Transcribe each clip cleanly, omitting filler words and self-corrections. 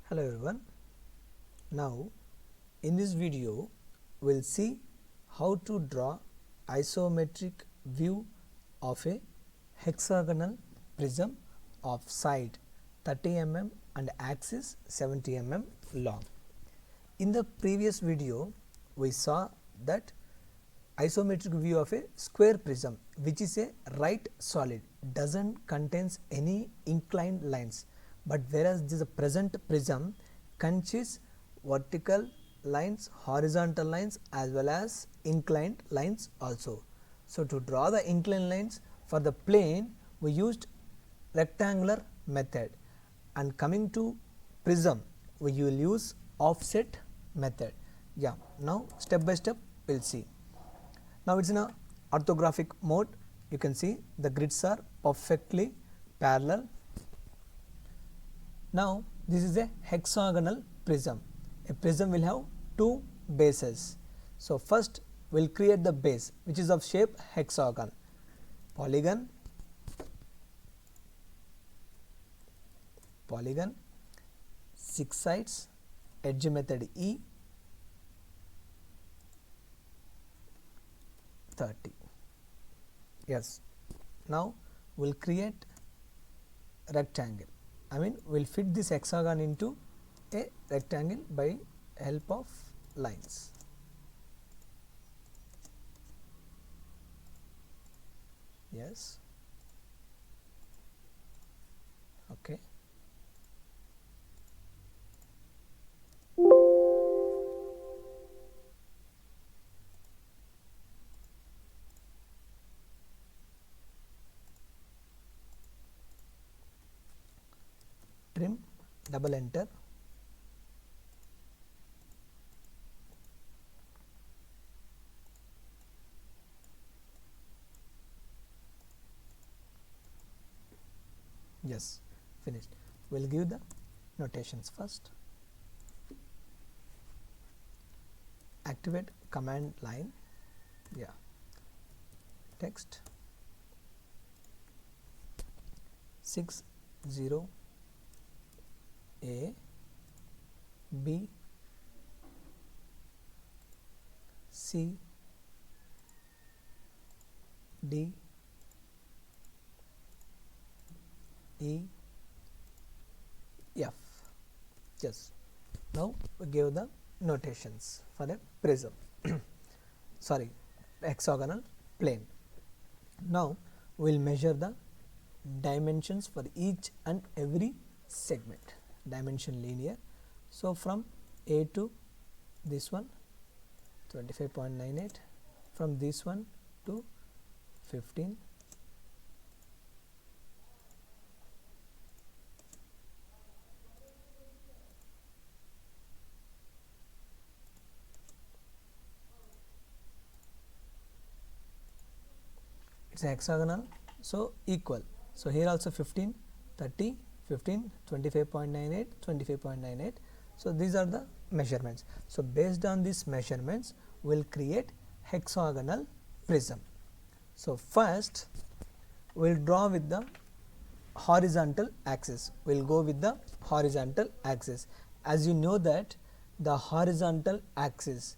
Hello everyone. Now in this video we'll see how to draw isometric view of a hexagonal prism of side 30 mm and axis 70 mm long. In the previous video we saw that isometric view of a square prism which is a right solid doesn't contains any inclined lines, but whereas this present prism contains vertical lines, horizontal lines as well as inclined lines also. So to draw the inclined lines for the plane we used rectangular method, and coming to prism we will use offset method. Now step by step we'll see. Now it's in a orthographic mode. You can see the grids are perfectly parallel. Now this is a hexagonal prism. A prism will have two bases. So first we will create the base which is of shape hexagon. Polygon, polygon, 6 sides, edge method E, 30. Yes. Now we will create rectangle. We will fit this hexagon into a rectangle by help of lines. Yes. Okay. Trim, double enter. Yes, finished. We will give the notations first. Activate command line. Text 60 A B C D E F. Yes. Now we give the notations for the prism. Sorry, hexagonal plane. Now we will measure the dimensions for each and every segment. Dimension linear. So from A to this one 25.98, from this one to 15, it's a hexagonal, so equal. So here also 15, 30, 15, 25.98, 25.98. So these are the measurements. So based on these measurements we will create hexagonal prism. So first we will draw with the horizontal axis. We will go with the horizontal axis. As you know that the horizontal axis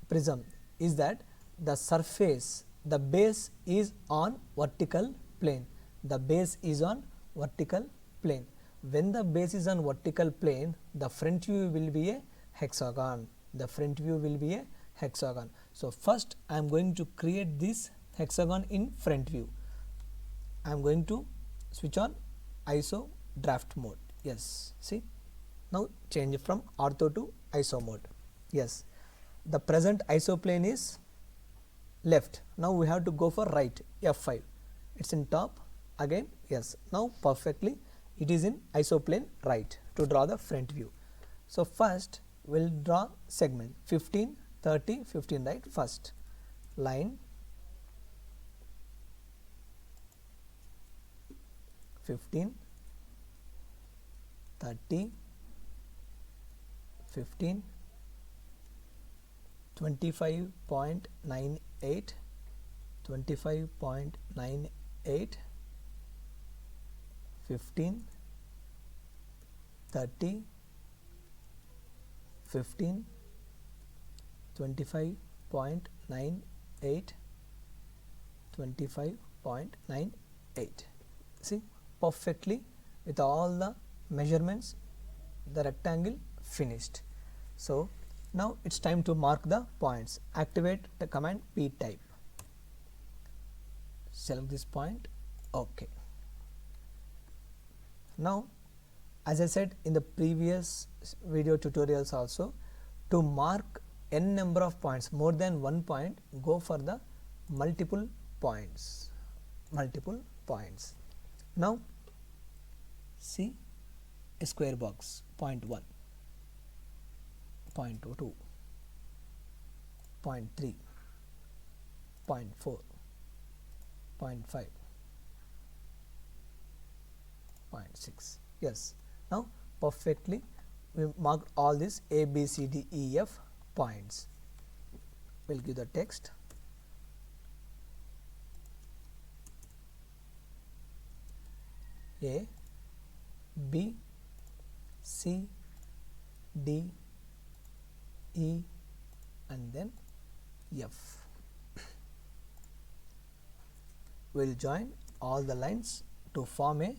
prism is that the surface, the base is on vertical plane. The base is on vertical plane. When the base is on vertical plane, the front view will be a hexagon. The front view will be a hexagon. So first I am going to create this hexagon in front view. I am going to switch on ISO draft mode. Yes, see, now change from ortho to ISO mode. Yes, the present ISO plane is left. Now we have to go for right, F5. It's in top again. Yes, now perfectly it is in ISO plane right to draw the front view. So first we will draw segment 15, 30, 15, right. First line 15, 30, 15, 25.98, 25.98, 15, 30, 15, 25.98, 25.98. See, perfectly with all the measurements the rectangle finished. So now it's time to mark the points. Activate the command p type. Select this point. Okay. Now, as I said in the previous video tutorials also, to mark n number of points, more than one point, go for the multiple points. Now see a square box, point 1, point 2, point 3, point 4, point 5, point 6. Yes, now perfectly we marked all these A, B, C, D, E, F points. We'll give the text. A, B, C, D, E and then F. We'll join all the lines to form a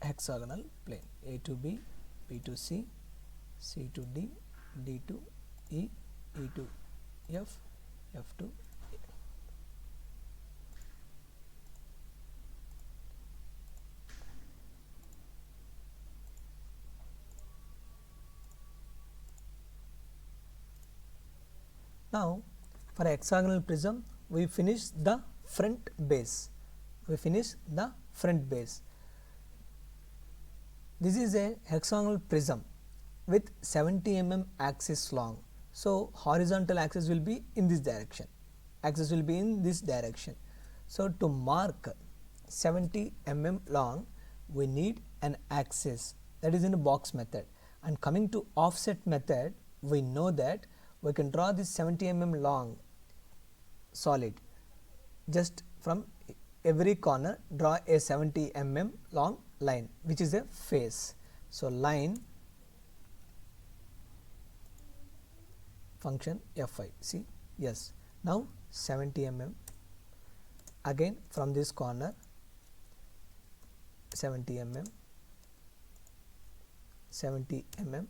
hexagonal plane. A to B, B to C, C to D, D to E, E to F, F to A. Now for a hexagonal prism we finish the front base. This is a hexagonal prism with 70 mm axis long. So horizontal axis will be in this direction. So to mark 70 mm long, we need an axis, that is in a box method. And coming to offset method, we know that we can draw this 70 mm long solid. Just from every corner draw a 70 mm long line, which is a face. So line function Fi. See, yes. Now 70 mm. Again from this corner 70 mm. 70 mm.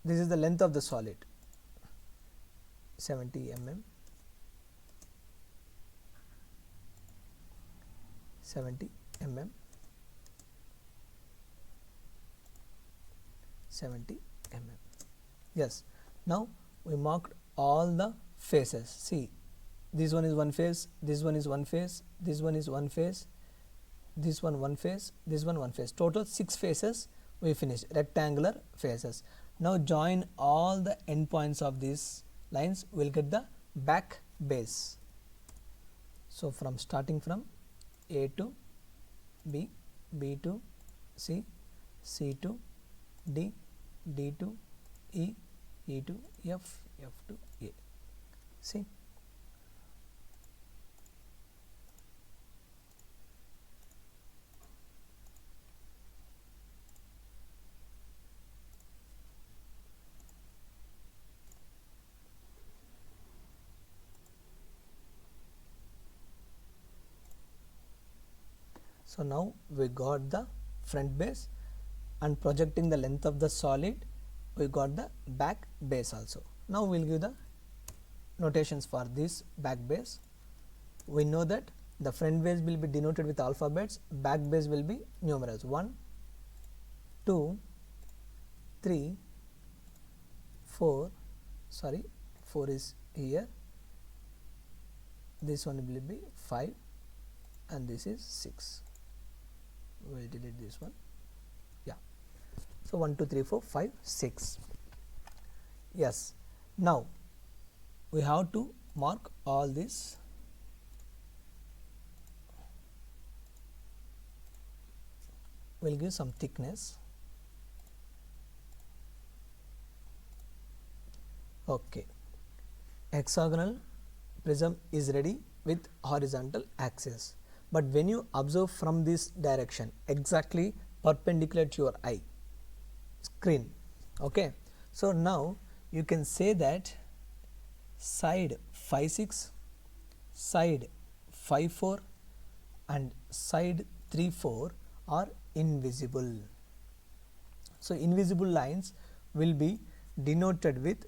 This is the length of the solid. 70 mm. 70 mm. 70 mm. Yes. Now we marked all the faces. See, this one is one face, this one is one face, this one is one face, this one face, this one face. Total 6 faces we finished, rectangular faces. Now join all the endpoints of these lines, we will get the back base. So from starting from A to B, B to C, C to D, D to E, E to F, F to A. See, so now we got the front base, and projecting the length of the solid we got the back base also. Now we will give the notations for this back base. We know that the front base will be denoted with alphabets, back base will be numerals. 1, 2, 3, 4, sorry, 4 is here, this one will be 5 and this is 6. We will delete this one. Yeah. So 1, 2, 3, 4, 5, 6. Yes. Now we have to mark all this. We will give some thickness. Okay. Hexagonal prism is ready with horizontal axis. But when you observe from this direction, exactly perpendicular to your eye, screen, okay. So now you can say that side 5 6, side 5 4 and side 3 4 are invisible. So invisible lines will be denoted with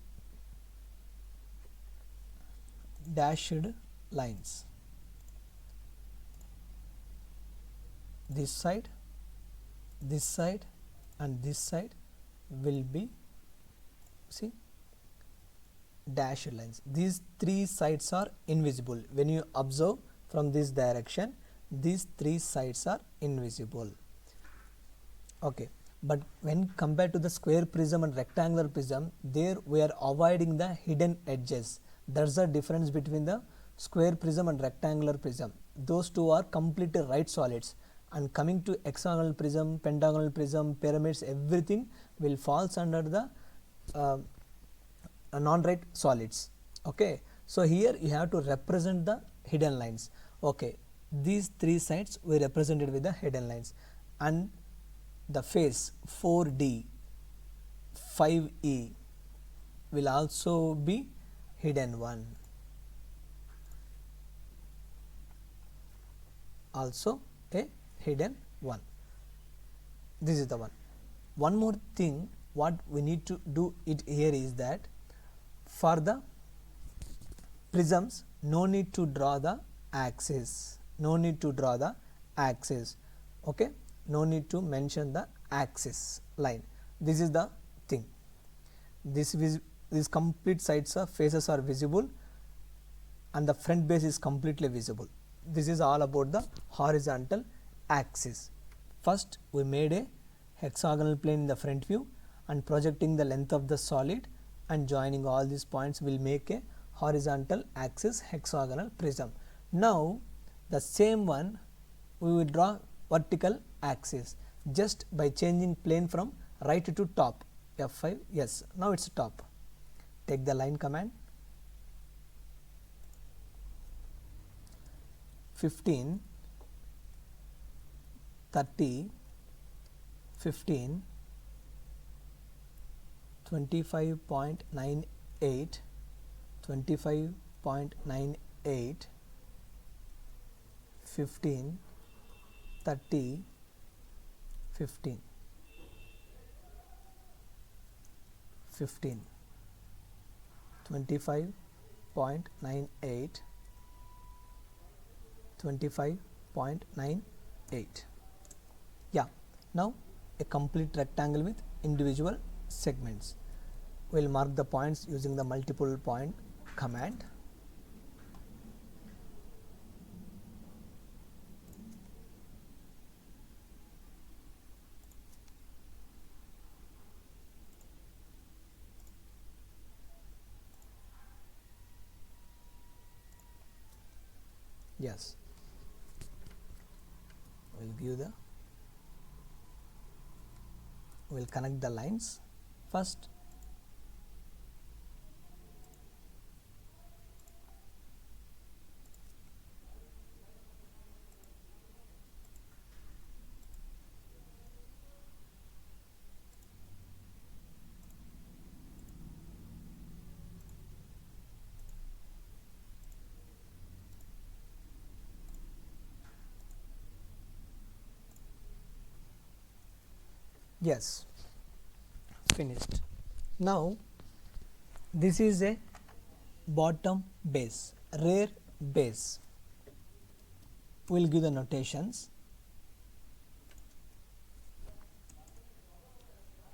dashed lines. This side and this side will be, see, dashed lines. These three sides are invisible. When you observe from this direction, these three sides are invisible. Okay, but when compared to the square prism and rectangular prism, there we are avoiding the hidden edges. That's the difference between the square prism and rectangular prism. Those two are completely right solids, and coming to hexagonal prism, pentagonal prism, pyramids, everything will falls under the non-right solids. Okay, so here you have to represent the hidden lines. Okay, these three sides we represented with the hidden lines, and the face 4D 5E will also be hidden one, also a hidden one. This is the one. One more thing what we need to do it here is that for the prisms no need to draw the axis, no need to draw the axis. Okay, no need to mention the axis line. This is the thing. These complete sides of faces are visible and the front base is completely visible. This is all about the horizontal axis. First we made a hexagonal plane in the front view and projecting the length of the solid and joining all these points will make a horizontal axis hexagonal prism. Now the same one we will draw vertical axis just by changing plane from right to top. F5, yes, now it's top. Take the line command, 15 30 15 25.98 25.98 15 30 15 15 25.98 25.98. Yeah, now a complete rectangle with individual segments. We will mark the points using the multiple point command. Yes, we'll connect the lines first. Yes, finished. Now this is a bottom base, rear base. We will give the notations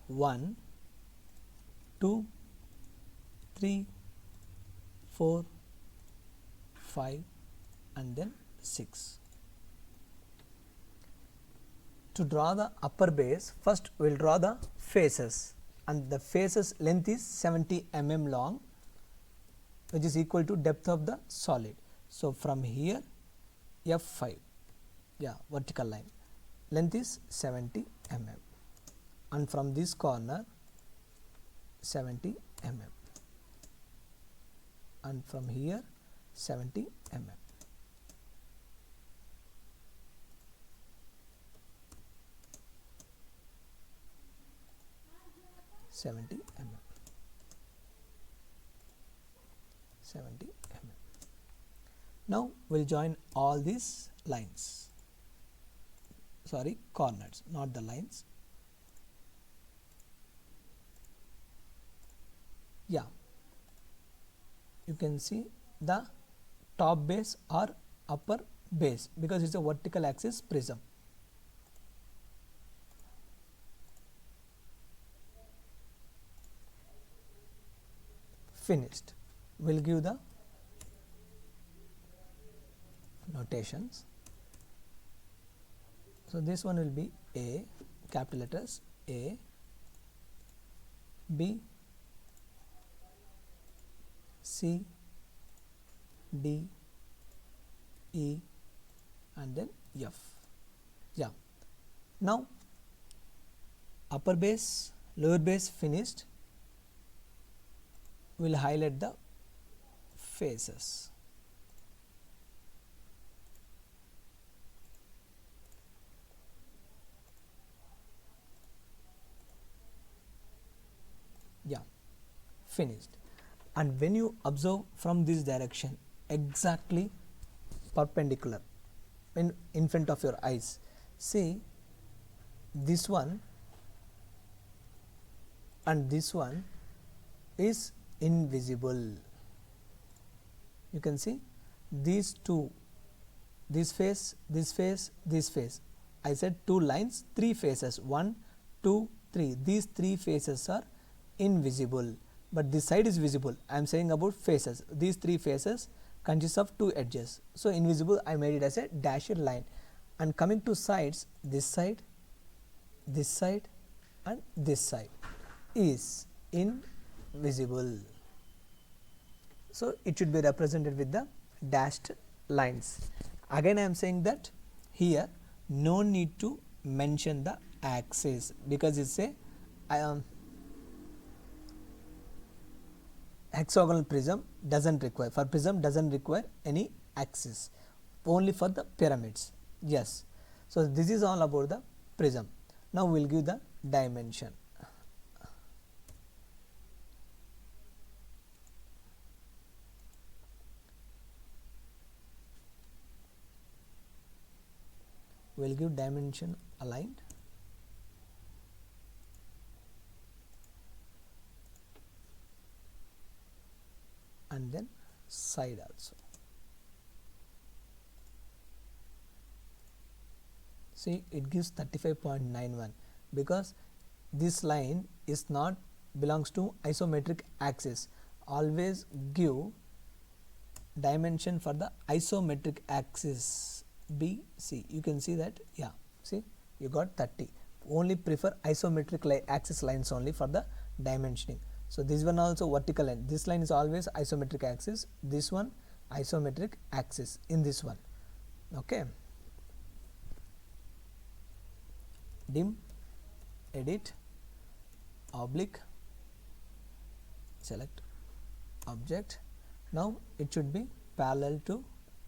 1 2 3 4 5 and then 6. To draw the upper base, first we will draw the faces, and the faces length is 70 mm long, which is equal to depth of the solid. So from here F5, yeah, vertical line, length is 70 mm, and from this corner 70 mm, and from here 70 mm. 70 mm. 70 mm. Now we'll join all these lines, sorry, corners, not the lines. Yeah, you can see the top base or upper base because it's a vertical axis prism. Finished. We'll give the notations. So this one will be A, capital letters A, B, C, D, E, and then F. Yeah. Now upper base, lower base finished. We'll highlight the faces. Yeah, finished. And when you observe from this direction, exactly perpendicular in front of your eyes, see this one and this one is invisible. You can see these two, this face, this face, this face. I said two lines, three faces, 1, 2, 3. These three faces are invisible, but this side is visible. I am saying about faces. These three faces consist of two edges. So invisible, I made it as a dashed line. And coming to sides, this side, and this side is invisible. So it should be represented with the dashed lines. Again I am saying that here no need to mention the axis because it's a hexagonal prism doesn't require, for prism doesn't require any axis, only for the pyramids. Yes, so this is all about the prism. Now we will give the dimension. We will give dimension aligned, and then side also. See, it gives 35.91 because this line is not belongs to isometric axis. Always give dimension for the isometric axis BC. You can see that, yeah, see you got 30. Only prefer isometric axis lines only for the dimensioning. So this one also vertical line. This line is always isometric axis. This one isometric axis in this one. Okay. Dim, edit, oblique, select object. Now it should be parallel to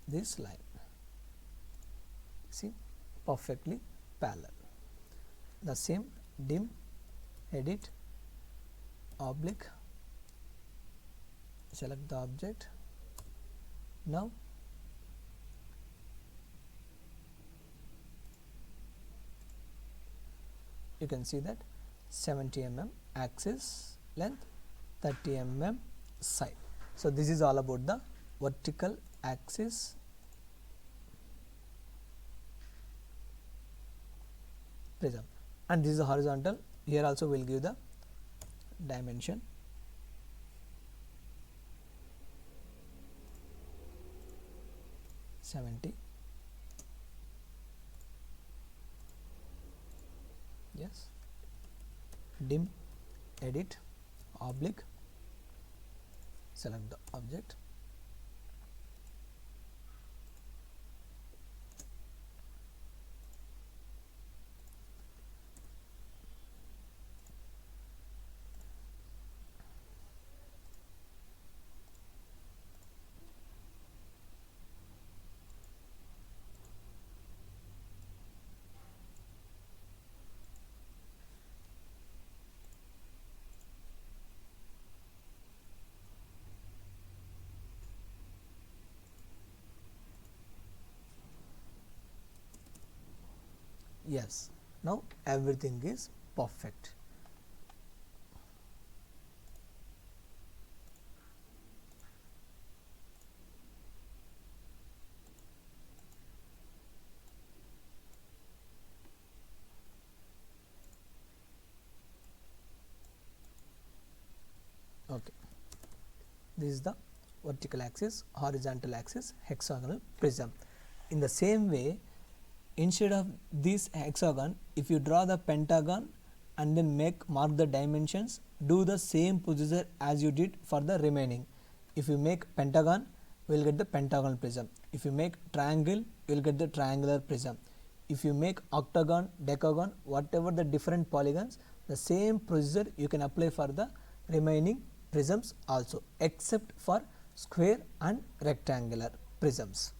this line. See, perfectly parallel. The same, dim, edit, oblique, select the object. Now you can see that 70 mm axis length, 30 mm side. So this is all about the vertical axis prism, and this is horizontal. Here also we will give the dimension. Yes, dim, edit, oblique, select the object. Yes, now everything is perfect. Okay, this is the vertical axis, horizontal axis, hexagonal prism. In the same way, instead of this hexagon, if you draw the pentagon and then mark the dimensions, do the same procedure as you did for the remaining. If you make pentagon, we will get the pentagonal prism. If you make triangle, you will get the triangular prism. If you make octagon, decagon, whatever the different polygons, the same procedure you can apply for the remaining prisms also, except for square and rectangular prisms.